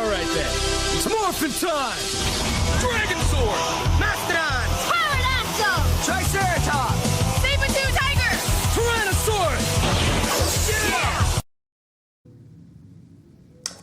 Alright then, it's Morphin time! Dragon Sword! Mastodon! Pterodactyl! Triceratops! Saber-tooth tiger! Tyrannosaurus! Yeah!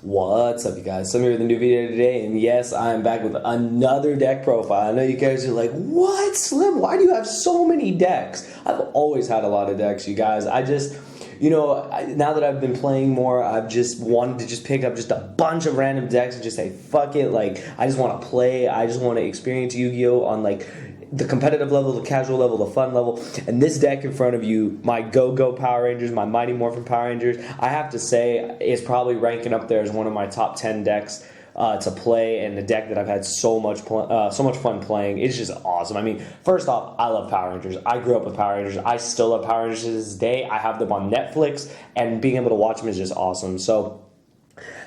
What's up, you guys? So I'm here with a new video today, and yes, I'm back with another deck profile. I know you guys are like, what, Slim? Why do you have so many decks? I've always had a lot of decks, you guys. I just, now that I've been playing more, I've just wanted to just pick up just a bunch of random decks and just say, fuck it. Like, I just want to play. I just want to experience Yu-Gi-Oh! On, like, the competitive level, the casual level, the fun level. And this deck in front of you, my Go-Go Power Rangers, my Mighty Morphin Power Rangers, I have to say, it's probably ranking up there as one of my top 10 decks to play, and the deck that I've had so much fun playing. It's just awesome. I mean, first off, I love Power Rangers. I grew up with Power Rangers. I still love Power Rangers to this day. I have them on Netflix, and being able to watch them is just awesome. So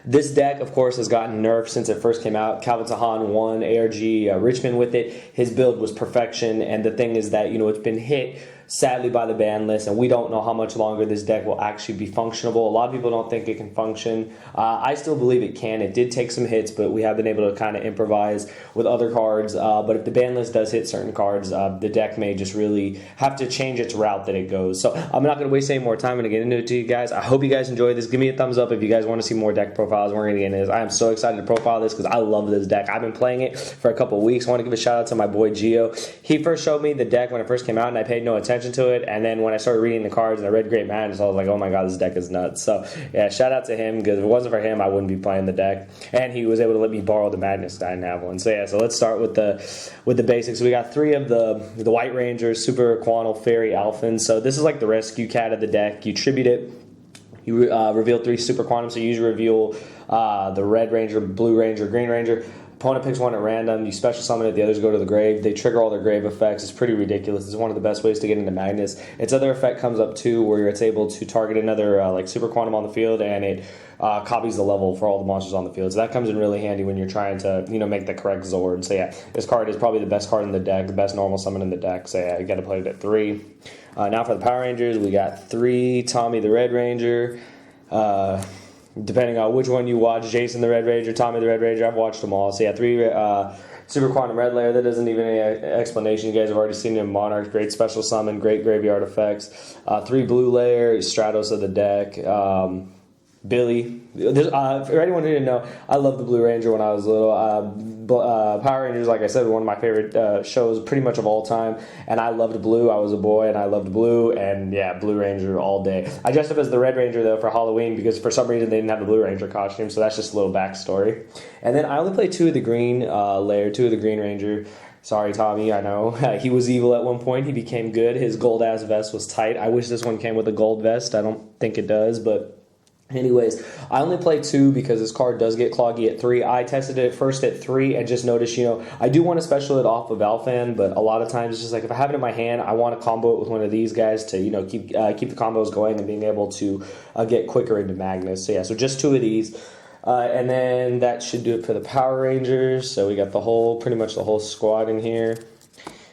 this deck, of course, has gotten nerfed since it first came out. Calvin Sahan won ARG Richmond with it. His build was perfection, and the thing is that, it's been hit, sadly, by the ban list, and we don't know how much longer this deck will actually be functionable. A lot of people don't think it can function. I still believe it can. It did take some hits, but we have been able to kind of improvise with other cards. But if the ban list does hit certain cards, the deck may just really have to change its route that it goes. So I'm not going to waste any more time. I'm going to get into it to you guys. I hope you guys enjoy this. Give me a thumbs up if you guys want to see more deck profiles. We're going to get into this. I am so excited to profile this because I love this deck. I've been playing it for a couple of weeks. I want to give a shout out to my boy Gio. He first showed me the deck when it first came out, and I paid no attention to it. And then when I started reading the cards and I read Great Madness, I was like, oh my god, this deck is nuts. So yeah, shout out to him, because if it wasn't for him, I wouldn't be playing the deck. And he was able to let me borrow the Madness. I didn't have one. So yeah, so let's start with the basics. We got three of the White Rangers, Super Quantal Fairy Alphin. So this is like the rescue cat of the deck. You tribute it. You reveal 3 Super Quantum, so you usually reveal the Red Ranger, Blue Ranger, Green Ranger. Opponent picks one at random. You special summon it. The others go to the grave. They trigger all their grave effects. It's pretty ridiculous. It's one of the best ways to get into Magnus. Its other effect comes up too, where it's able to target another like Super Quantum on the field, and it copies the level for all the monsters on the field. So that comes in really handy when you're trying to make the correct Zord. So yeah, this card is probably the best card in the deck, the best normal summon in the deck. So yeah, you got to play it at 3. Now for the Power Rangers, we got 3 Tommy the Red Ranger. Depending on which one you watch, Jason the Red Ranger, Tommy the Red Ranger, I've watched them all. So yeah, 3 Super Quantum Red Layer. That doesn't need any explanation. You guys have already seen it in Monarch. Great special summon, great graveyard effects. 3 Blue Layer, Stratos of the deck. Billy. For anyone who didn't know, I loved the Blue Ranger when I was little. Power Rangers, like I said, one of my favorite shows pretty much of all time, and I loved Blue. I was a boy, and I loved Blue, and yeah, Blue Ranger all day. I dressed up as the Red Ranger, though, for Halloween, because for some reason they didn't have the Blue Ranger costume, so that's just a little backstory. And then I only played 2 of the Green Layer, 2 of the Green Ranger. Sorry, Tommy, I know. He was evil at one point. He became good. His gold-ass vest was tight. I wish this one came with a gold vest. I don't think it does, but anyways, I only play 2 because this card does get cloggy at 3. I tested it first at 3 and just noticed, I do want to special it off of Alphan, but a lot of times it's just like if I have it in my hand, I want to combo it with one of these guys to, keep the combos going and being able to get quicker into Magnus. So yeah, so just 2 of these. And then that should do it for the Power Rangers. So we got pretty much the whole squad in here.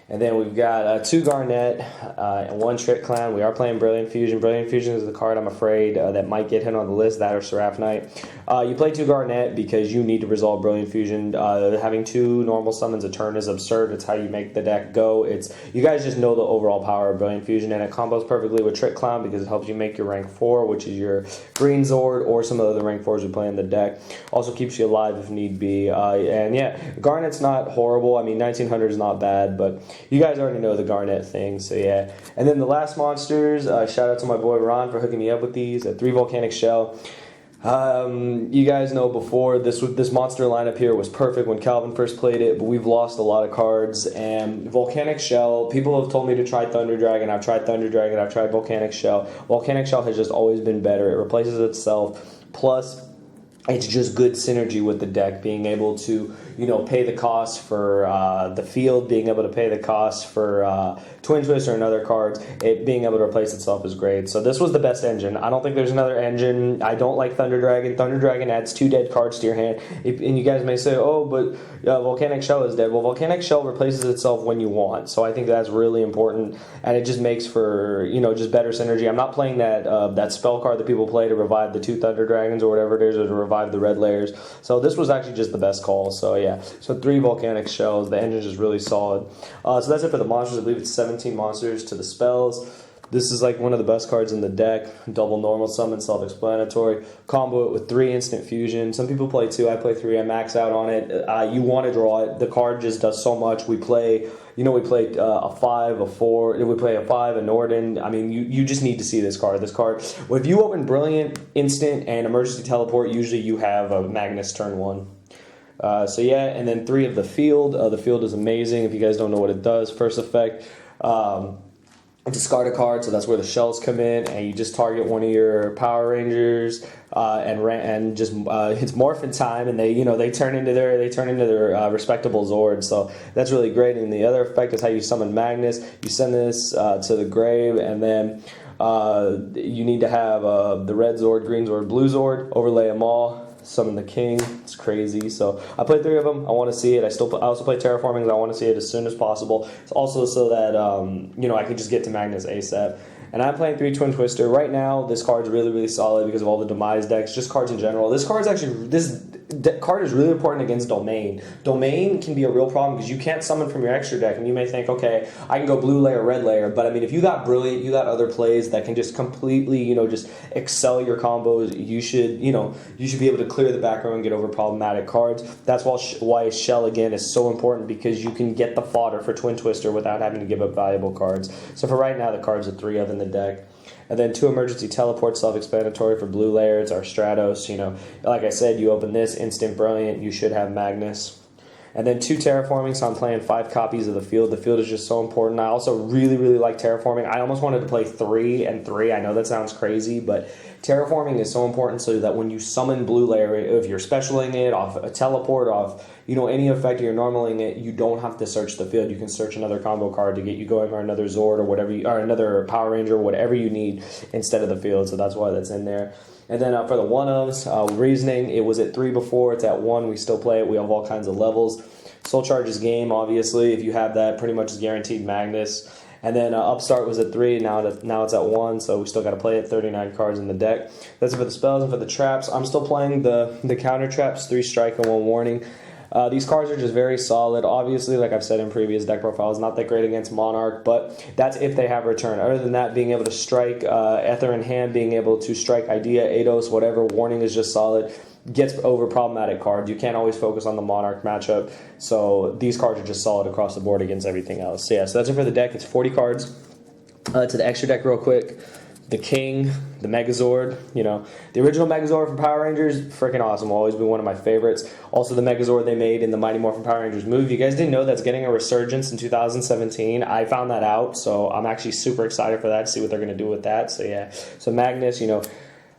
And then we've got 2 Garnet and 1 Trick Clown. We are playing Brilliant Fusion. Brilliant Fusion is the card, I'm afraid, that might get hit on the list, that or Seraph Knight. You play 2 Garnet because you need to resolve Brilliant Fusion. Having 2 normal summons a turn is absurd. It's how you make the deck go. You guys just know the overall power of Brilliant Fusion, and it combos perfectly with Trick Clown because it helps you make your rank 4, which is your Green Zord, or some of the rank 4s you play in the deck. Also keeps you alive if need be. And yeah, Garnet's not horrible. I mean, 1900 is not bad, but you guys already know the Garnet thing, so yeah. And then the last monsters, shout out to my boy Ron for hooking me up with these. 3 Volcanic Shell. You guys know before, this monster lineup here was perfect when Calvin first played it, but we've lost a lot of cards. And Volcanic Shell, people have told me to try Thunder Dragon. I've tried Thunder Dragon, I've tried Volcanic Shell. Volcanic Shell has just always been better. It replaces itself, plus it's just good synergy with the deck, being able to, pay the cost for the field, being able to pay the cost for Twin Twister and other cards. It being able to replace itself is great. So this was the best engine. I don't think there's another engine. I don't like Thunder Dragon. Thunder Dragon adds 2 dead cards to your hand. And you guys may say, oh, but Volcanic Shell is dead. Well, Volcanic Shell replaces itself when you want. So I think that's really important. And it just makes for, just better synergy. I'm not playing that spell card that people play to revive the 2 Thunder Dragons or whatever it is, or to revive the red layers. So this was actually just the best call. So yeah, so 3 volcanic shells. The engine's just really solid. So that's it for the monsters. I believe it's 17 monsters to the spells. This is like one of the best cards in the deck. Double normal summon, self-explanatory. Combo it with 3 instant fusion. Some people play 2. I play 3. I max out on it. You want to draw it. The card just does so much. We play, we play a 5, a 4. We play a 5, a Norden. I mean, you just need to see this card. This card, if you open Brilliant, Instant, and Emergency Teleport, usually you have a Magnus turn 1. So yeah, and then 3 of the field. The field is amazing. If you guys don't know what it does, first effect. Discard a card, so that's where the shells come in, and you just target one of your Power Rangers, and just it's Morphin time, and they turn into their respectable Zords. So that's really great. And the other effect is how you summon Magnus. You send this to the grave, and then you need to have the red Zord, green Zord, blue Zord, overlay them all. Summon the king. It's crazy. So I played 3 of them. I want to see it. I also play terraforming. I want to see it as soon as possible. It's also so that I can just get to Magnus ASAP. And I'm playing 3 Twin Twister right now. This card's really, really solid because of all the demise decks, just cards in general. This card is really important against Domain. Domain can be a real problem because you can't summon from your extra deck, and you may think, okay, I can go blue layer, red layer, but I mean, if you got Brilliant, you got other plays that can just completely, just excel your combos. You should be able to clear the back row and get over problematic cards. That's why Shell again is so important, because you can get the fodder for Twin Twister without having to give up valuable cards. So for right now, the cards are 3 of in the deck. And then 2 emergency teleports, self-explanatory for blue layer. It's our Stratos. Like I said, you open this, instant Brilliant, you should have Magnus. And then 2 terraforming, so I'm playing 5 copies of the field. The field is just so important. I also really, really like terraforming. I almost wanted to play 3 and 3. I know that sounds crazy, but terraforming is so important so that when you summon blue layer, if you're specialing it off a teleport, off any effect you're normaling it, you don't have to search the field. You can search another combo card to get you going, or another Zord, or whatever, or another Power Ranger, whatever you need instead of the field. So that's why that's in there. And then for the 1-ofs, Reasoning, it was at 3 before, it's at 1, we still play it, we have all kinds of levels. Soul Charge's Game, obviously, if you have that, pretty much is guaranteed Magnus. And then Upstart was at 3, now it's at 1, so we still got to play it, 39 cards in the deck. That's it for the spells. And for the traps, I'm still playing the counter traps, 3 strike and 1 warning. These cards are just very solid. Obviously, like I've said in previous deck profiles, not that great against Monarch, but that's if they have return. Other than that, being able to strike Ether in hand, being able to strike Idea, Eidos, whatever, warning is just solid. Gets over problematic cards. You can't always focus on the Monarch matchup, so these cards are just solid across the board against everything else. So yeah, so that's it for the deck. It's 40 cards. To the extra deck real quick. The King, the Megazord, the original Megazord from Power Rangers, freaking awesome, will always be one of my favorites. Also the Megazord they made in the Mighty Morphin Power Rangers movie. You guys didn't know that's getting a resurgence in 2017. I found that out, so I'm actually super excited for that, to see what they're going to do with that. So yeah, so Magnus,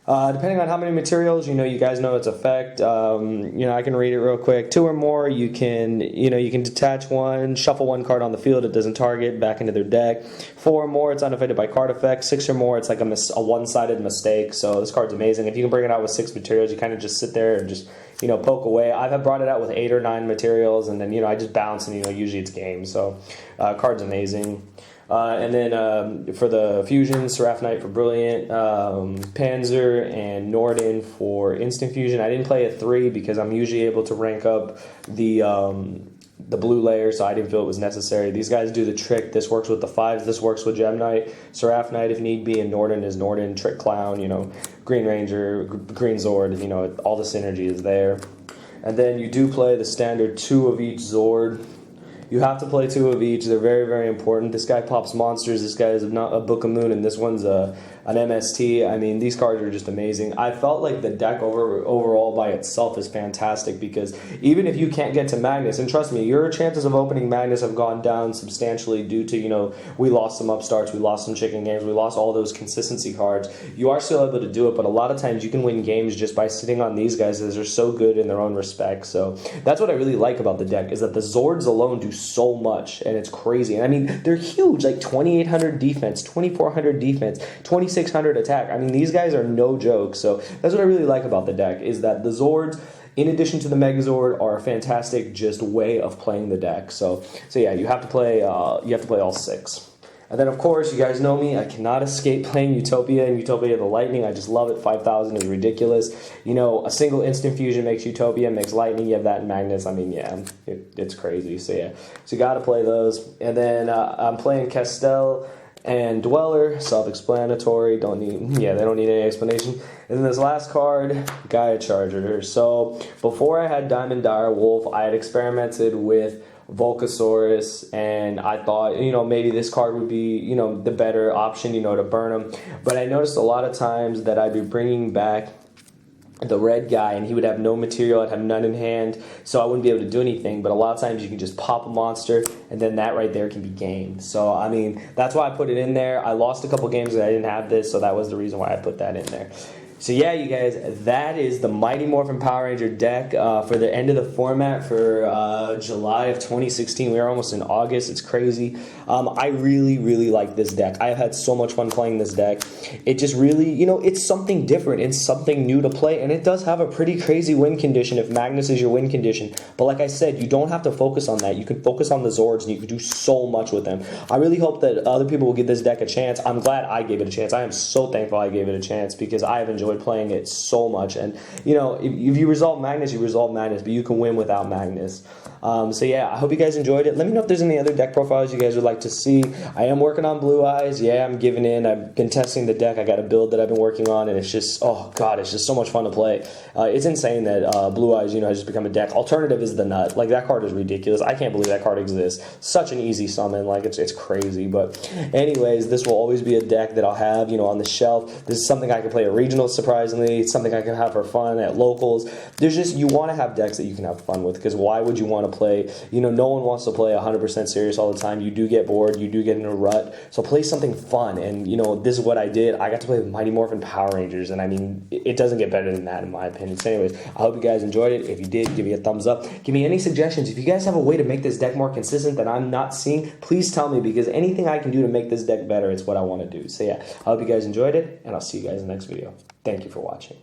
depending on how many materials, you guys know its effect. I can read it real quick. 2 or more, you can detach 1, shuffle 1 card on the field. It doesn't target, back into their deck. 4 or more, it's unaffected by card effects. 6 or more, it's like a one-sided mistake. So this card's amazing. If you can bring it out with 6 materials, you kind of just sit there and just poke away. I've brought it out with 8 or 9 materials, and then I just bounce, and usually it's game. So card's amazing. And then for the fusion, Seraph Knight for Brilliant, Panzer, and Norden for Instant Fusion. I didn't play a 3 because I'm usually able to rank up the blue layer, so I didn't feel it was necessary. These guys do the trick. This works with the 5s. This works with Gem Knight, Seraph Knight if need be, and Norden is Norden, Trick Clown, Green Ranger, Green Zord, all the synergy is there. And then you do play the standard 2 of each Zord. You have to play 2 of each. They're very, very important. This guy pops monsters. This guy is not a Book of Moon, and this one's an MST. I mean, these cards are just amazing. I felt like the deck overall by itself is fantastic, because even if you can't get to Magnus, and trust me, your chances of opening Magnus have gone down substantially due to, we lost some upstarts, we lost some chicken games, we lost all those consistency cards. You are still able to do it, but a lot of times you can win games just by sitting on these guys, as they're so good in their own respect. So that's what I really like about the deck, is that the Zords alone do so much, and it's crazy. And I mean, they're huge, like 2,800 defense, 2,400 defense, 2,600 attack. I mean, these guys are no joke. So that's what I really like about the deck, is that the Zords, in addition to the Megazord, are a fantastic just way of playing the deck. So yeah, you have to play all 6. And then, of course, you guys know me. I cannot escape playing Utopia and Utopia the Lightning. I just love it. 5,000 is ridiculous. You know, a single instant fusion makes Utopia, makes Lightning. You have that in Magnus. I mean, yeah, it's crazy. So, yeah. So, you got to play those. And then I'm playing Castell and Dweller. Self-explanatory. They don't need any explanation. And then this last card, Gaia Charger. So, before I had Diamond Dire Wolf, I had experimented with Volcasaurus, and I thought, you know, maybe this card would be, you know, the better option, you know, to burn him. But I noticed a lot of times that I'd be bringing back the red guy, and he would have no material, I'd have none in hand, so I wouldn't be able to do anything. But a lot of times you can just pop a monster, and then that right there can be game. So, I mean, that's why I put it in there. I lost a couple games because I didn't have this, so that was the reason why I put that in there. So yeah, you guys, that is the Mighty Morphin Power Ranger deck for the end of the format for July of 2016. We are almost in August. It's crazy. I really, really like this deck. I have had so much fun playing this deck. It just really, you know, it's something different. It's something new to play, and it does have a pretty crazy win condition if Magnus is your win condition. But like I said, you don't have to focus on that. You can focus on the Zords, and you can do so much with them. I really hope that other people will give this deck a chance. I'm glad I gave it a chance. I am so thankful I gave it a chance because I have enjoyed playing it so much. And you know, if you resolve Magnus, you resolve Magnus, but you can win without Magnus. So yeah, I hope you guys enjoyed it. Let me know if there's any other deck profiles you guys would like to see. I am working on Blue Eyes. Yeah, I'm giving in. I've been testing the deck. I got a build that I've been working on, and it's just, oh god, it's just so much fun to play. It's insane that Blue Eyes, you know, has just become a deck. Alternative is the Nut. Like, that card is ridiculous. I can't believe that card exists. Such an easy summon. Like, it's crazy. But anyways, this will always be a deck that I'll have, you know, on the shelf. This is something I can play at regionals, surprisingly. It's something I can have for fun at locals. There's just, you want to have decks that you can have fun with, because why would you want to play, you know, no one wants to play 100% serious all the time. You do get bored. You do get in a rut. So play something fun. And, you know, this is what I did. I got to play with Mighty Morphin Power Rangers, and I mean, it doesn't get better than that in my opinion. So anyways, I hope you guys enjoyed it. If you did, give me a thumbs up. Give me any suggestions. If you guys have a way to make this deck more consistent that I'm not seeing, please tell me, because anything I can do to make this deck better, it's what I want to do. So yeah, I hope you guys enjoyed it, and I'll see you guys in the next video. Thank you for watching.